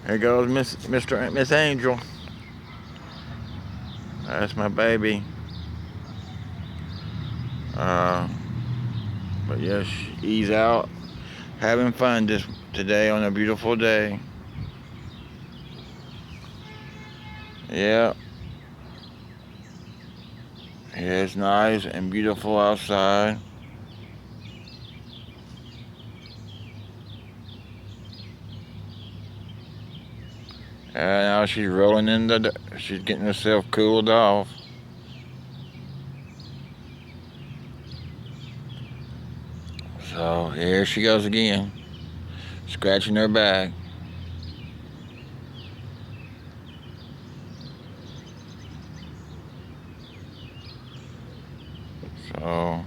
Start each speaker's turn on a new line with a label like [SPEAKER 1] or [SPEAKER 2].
[SPEAKER 1] Here goes Miss Angel. That's my baby. Uh, but yes, he's out having fun today on a beautiful day. Yeah, it's nice and beautiful outside. And now she's rolling in she's getting herself cooled off. So here she goes again, scratching her back. So